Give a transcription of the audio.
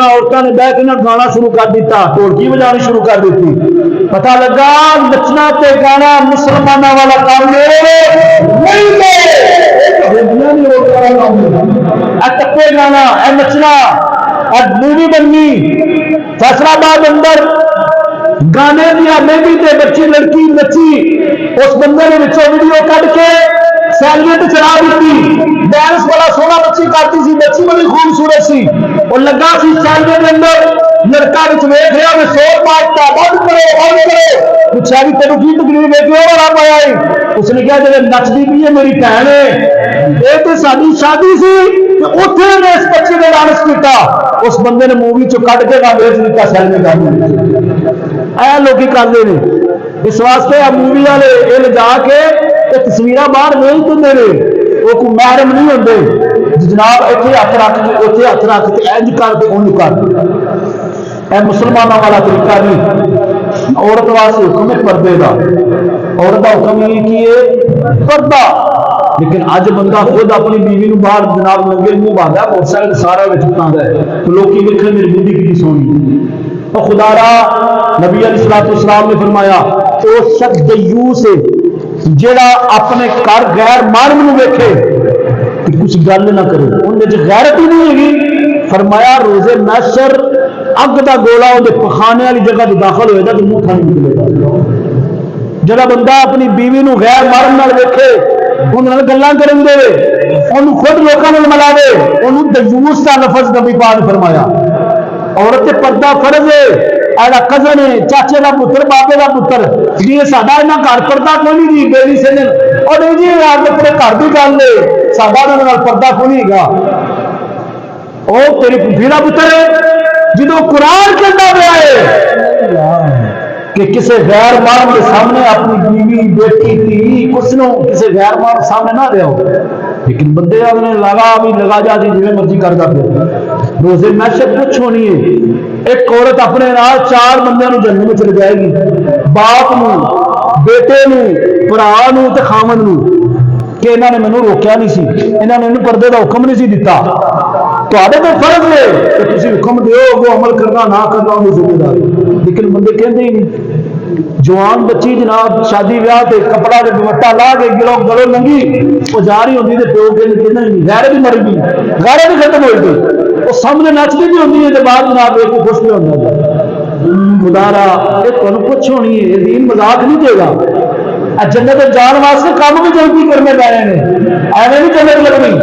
انہوں عورتوں نے بہ کے گانا شروع کر دیتا، ڈھولکی بجانی شروع کر دیتی. پتا لگا نچنا تے گانا مسلمانوں والا کام نہیں ٹپے گانا اے نچنا مووی بننی. فیصل آباد اندر گانے دیا مہندی تے بچی لڑکی نچی، اس بندے نے ویڈیو کٹ کے سیلنٹ چلا دیتی. ڈانس بڑا سونا بچی کرتی سی، بچی بڑی خوبصورت سی، اور لگا سی سیلنٹ کے اندر لڑکا ویچ ویکھ رہا میں سور مارتا بند کرو بند کرو. پوچھا بھی تینوں کی تکلیف ہے کیوں بڑا پایا ہے؟ اس نے کہا جب نچتی بھی ہے میری بہن ہے، یہ تو ساری شادی سی اتنے نے اس بچے نے ڈانس کیتا. اس بندے نے مووی چ کٹ کے نہ بیچ دیتا سیلنٹ کا. اے لوگ کرتے ہیں اس واسطے آ مووی والے یہ لے جا کے تصویر باہر نہیں دیں، وہ کوئی محرم نہیں ہوتے. جناب اتنے ہاتھ رکھ کے اتنے ہاتھ رکھ کے انج کر کے انج کر. اے مسلمانوں والا طریقہ نہیں. عورت واسطے حکم ہے پردے کا، عورت کا حکم یہ کی ہے پردہ. لیکن اج بندہ خود اپنی بیوی نو باہر جناب ننگے منہ بھاگا موٹر سائیکل سارا بچتا ہے تو لوگ دیکھیں میری بیوی کی سونی. تو خدا را نبی علیہ السلام نے فرمایا وہ شخص دیوس ہے جڑا اپنے گھر غیر محرم نو ویکھے کہ کچھ گل نہ کرے، انہیں جو غیرت ہی نہیں ہے. فرمایا روزے محشر اگ دا گولا وہ پخانے والی جگہ سے داخل ہوئے گا تو منہ کھانے نکلے گا. جڑا بندہ اپنی بیوی نو غیر محرم نال ویکھے انہوں نے گلاں کرن دے انہوں خود لوکاں نال ملاوے انہوں دیوس دا لفظ نبی پاک نے فرمایا. عورت پردہ فرض ہے. ایڈا کزن ہے، چاچے کا پتر بابے کا پتر جی ساڈا یہاں گھر پردہ کوئی نہیں جی بیری سے اور نہیں جی آپ اپنے گھر کی گل ہے ساڈا پردہ کوئی نہیں گا. وہ تیری پھیرا پتر ہے جدو قرآن کہتا پیا ہے کہ کسی غیر محرم کے سامنے اپنی بیوی بیٹی تھی کچھ نو کسی غیر محرم سامنے نہ دیو. لیکن بندے نے لگا بھی لگا جا جی جی مرضی کرتا پھر. روزے محشر کچھ ہونی ہے. ایک عورت اپنے نال 4 بندے نو جنم میں چل جائے گی، باپ نو، بیٹے نو، بھرا نو تے خامن نو، کہ انہوں نے مینوں روکیا نہیں سی، انہوں نے پردے کا حکم نہیں سی دیتا. تواڈے تے فرض ہے کہ تسی حکم دیو وہ عمل کرنا نہ کرنا وہ ذمہ داری. لیکن بندے کہندے ہی نہیں. جوان بچی جناب شادی بیاہ تے کپڑا تے دوپٹہ لا کے گلو ننگی وہ جا رہی ہوندی تے پیو کہندے نہیں غیرت بھی مر گئی، غیرت بھی ختم ہوئی گئی. وہ سامنے نچتی بھی ہوندی ہے تے بعد جناب ایک خوش بھی ہوتا ہے. خدا را یہ تمہیں کچھ ہونی ہے، یہ دین مذاق نہیں دے گا. جنت جان واسطے کام بھی جلدی کرنے پہ رہے ہیں، ایویں نہیں جنت لگنی.